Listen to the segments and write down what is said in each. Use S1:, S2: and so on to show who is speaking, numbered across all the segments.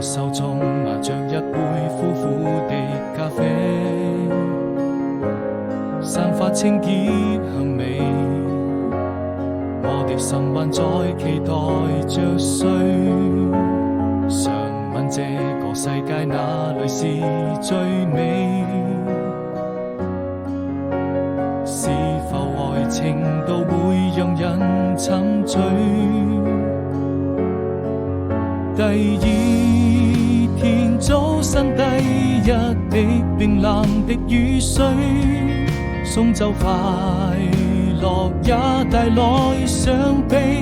S1: 手中拿着一杯苦苦的咖啡，散發清潔香味。我的心還在期待着誰，想問這個世界哪裏是最美？是否愛情都會讓人沉醉？第二天早晨，第一滴冰冷的雨水，送走快樂也帶來傷悲。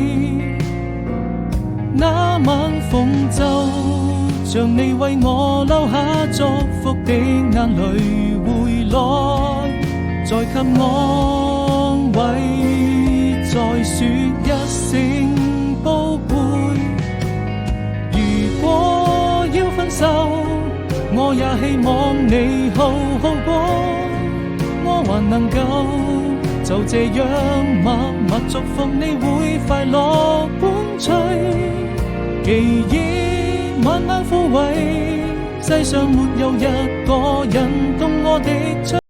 S1: 那晚風就像你為我留下祝福的眼淚回來，再給安慰，再說一聲寶貝。如果要分手，我也希望你好好過，我還能夠就這樣默默祝福你會快樂伴隨。記憶慢慢枯萎，世上沒有一個人懂我的